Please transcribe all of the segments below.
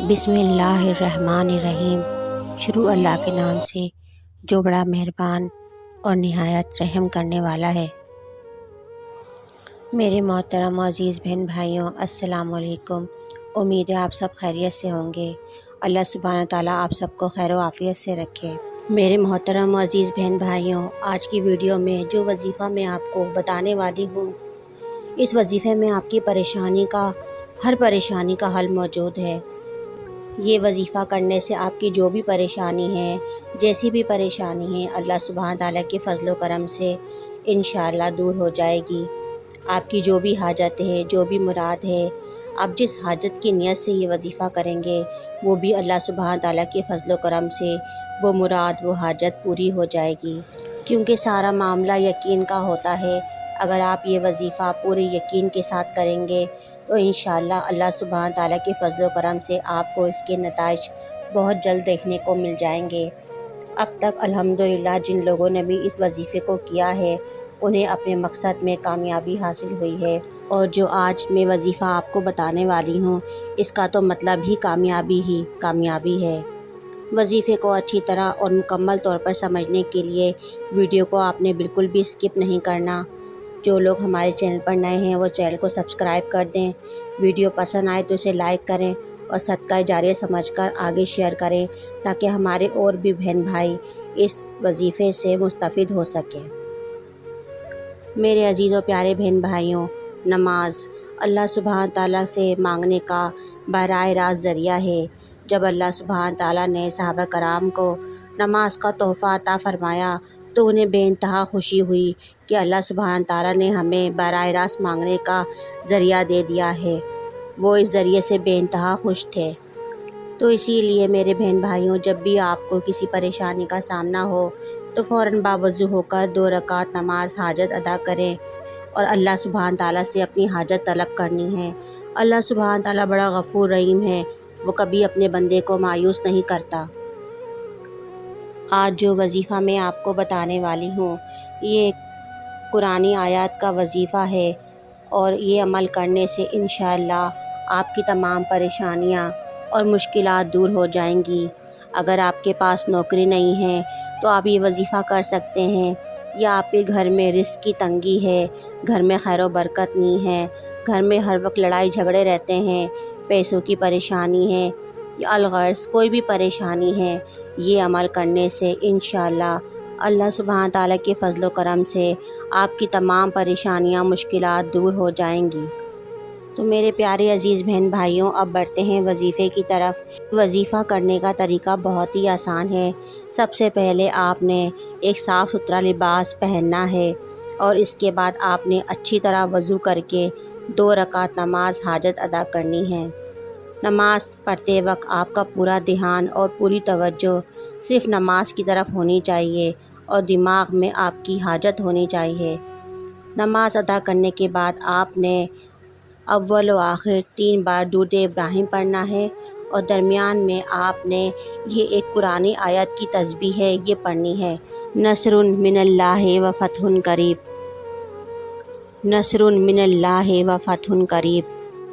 बिस्मिल्लाहिर्रहमानिर्रहीम। शुरू अल्लाह के नाम से जो बड़ा मेहरबान और निहायत रहम करने वाला है। मेरे मोहतरम और अज़ीज़ बहन भाइयों, अस्सलाम वालेकुम। उम्मीद है आप सब खैरियत से होंगे। अल्लाह सुब्हानहू तआला आप सबको खैर आफ़ियत से रखे। मेरे मोहतरम और अज़ीज़ बहन भाइयों, आज की वीडियो में जो वजीफ़ा मैं आपको बताने वाली हूँ, इस वजीफ़े में आपकी हर परेशानी का हल मौजूद है। ये वजीफ़ा करने से आपकी जो भी परेशानी है, जैसी भी परेशानी है, अल्लाह सुब्हानहू तआला के फ़ज़ल व करम से इंशाअल्लाह दूर हो जाएगी। आपकी जो भी हाजत है, जो भी मुराद है, आप जिस हाजत की नियत से ये वजीफ़ा करेंगे, वो भी अल्लाह सुब्हानहू तआला के फ़ज़ल व करम से वो मुराद, वो हाजत पूरी हो जाएगी। क्योंकि सारा मामला यकीन का होता है। अगर आप ये वजीफ़ा पूरे यकीन के साथ करेंगे तो इंशाअल्लाह अल्लाह सुब्हानहू तआला के फ़ज़ल व करम से आपको इसके नताइज बहुत जल्द देखने को मिल जाएंगे। अब तक अल्हम्दुलिल्लाह जिन लोगों ने भी इस वजीफ़े को किया है, उन्हें अपने मकसद में कामयाबी हासिल हुई है। और जो आज मैं वजीफ़ा आपको बताने वाली हूँ, इसका तो मतलब ही कामयाबी है। वजीफ़े को अच्छी तरह और मुकम्मल तौर पर समझने के लिए वीडियो को आपने बिल्कुल भी स्किप नहीं करना। जो लोग हमारे चैनल पर नए हैं वो चैनल को सब्सक्राइब कर दें। वीडियो पसंद आए तो इसे लाइक करें और सदका जारिया समझकर आगे शेयर करें, ताकि हमारे और भी बहन भाई इस वजीफ़े से मुस्तफ़िद हो सकें। मेरे अजीज़ और प्यारे बहन भाइयों, नमाज अल्लाह सुब्हानहू तआला से मांगने का बराह रास्त ज़रिया है। जब अल्लाह सुब्हानहू तआला ने सहाबा कराम को नमाज का तोहफ़ा अता फ़रमाया तो उन्हें बेइंतहा खुशी हुई कि अल्लाह सुब्हानहू तआला ने हमें बराह रास्त मांगने का ज़रिया दे दिया है। वो इस ज़रिए से बेइंतहा खुश थे। तो इसीलिए मेरे बहन भाइयों, जब भी आपको किसी परेशानी का सामना हो तो फ़ौरन बावज़ू होकर 2 रकात नमाज हाजत अदा करें और अल्लाह सुब्हानहू तआला से अपनी हाजत तलब करनी है। अल्लाह सुब्हानहू तआला बड़ा गफ़ूर रहीम है, वो कभी अपने बंदे को मायूस नहीं करता। आज जो वजीफ़ा मैं आपको बताने वाली हूँ, ये कुरानी आयत का वजीफ़ा है और ये अमल करने से इंशाअल्लाह आपकी तमाम परेशानियाँ और मुश्किलात दूर हो जाएंगी। अगर आपके पास नौकरी नहीं है तो आप ये वजीफ़ा कर सकते हैं, या आपके घर में रिज़्क़ की तंगी है, घर में खैर व बरकत नहीं है, घर में हर वक्त लड़ाई झगड़े रहते हैं, पैसों की परेशानी है या अलगर्ज़ कोई भी परेशानी है, ये अमल करने से इंशाअल्लाह अल्लाह सुब्हानहू तआला के फ़ज़ल व करम से आपकी तमाम परेशानियाँ मुश्किलात दूर हो जाएंगी। तो मेरे प्यारे अजीज़ बहन भाइयों, अब बढ़ते हैं वजीफ़े की तरफ। वजीफ़ा करने का तरीका बहुत ही आसान है। सबसे पहले आपने एक साफ़ सुथरा लिबास पहनना है और इसके बाद आपने अच्छी तरह वज़ू करके 2 रकात नमाज हाजत अदा करनी है। नमाज पढ़ते वक्त आपका पूरा ध्यान और पूरी तवज्जो सिर्फ़ नमाज की तरफ होनी चाहिए और दिमाग में आपकी हाजत होनी चाहिए। नमाज अदा करने के बाद आपने अव्वल व आखिर 3 बार दुरूद इब्राहिम पढ़ना है और दरमियान में आपने ये एक कुरानी आयत की तस्बीह है, ये पढ़नी है, नसरुन मिनल्लाहि व फ़तहुन करीब, नसरुन मिनल्लाहि व फ़तहुन करीब।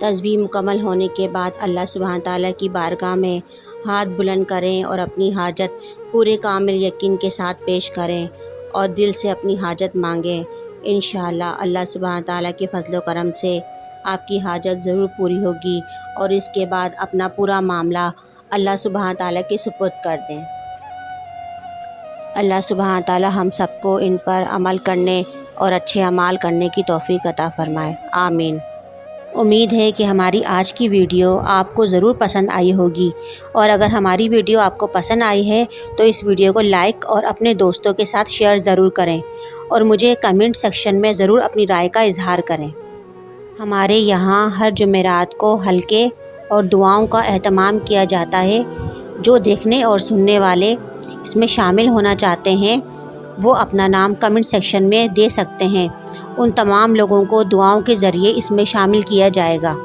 तस्बीह मुकम्मल होने के बाद अल्लाह सुब्हानहू तआला की बारगाह में हाथ बुलंद करें और अपनी हाजत पूरे कामिल यकीन के साथ पेश करें और दिल से अपनी हाजत मांगें। इंशाअल्लाह अल्लाह सुब्हानहू तआला के फ़ज़ल व करम से आपकी हाजत ज़रूर पूरी होगी और इसके बाद अपना पूरा मामला अल्लाह सुब्हानहू तआला के सुपुर्द कर दें। अल्लाह सुब्हानहू तआला हम सबको इन पर अमल करने और अच्छे अमाल करने की तौफ़ीक़ अता फ़रमाए। आमीन। उम्मीद है कि हमारी आज की वीडियो आपको ज़रूर पसंद आई होगी, और अगर हमारी वीडियो आपको पसंद आई है तो इस वीडियो को लाइक और अपने दोस्तों के साथ शेयर ज़रूर करें और मुझे कमेंट सेक्शन में ज़रूर अपनी राय का इज़हार करें। हमारे यहाँ हर जुमेरात को हल्के और दुआओं का एहतमाम किया जाता है। जो देखने और सुनने वाले इसमें शामिल होना चाहते हैं वो अपना नाम कमेंट सेक्शन में दे सकते हैं। उन तमाम लोगों को दुआओं के ज़रिए इसमें शामिल किया जाएगा।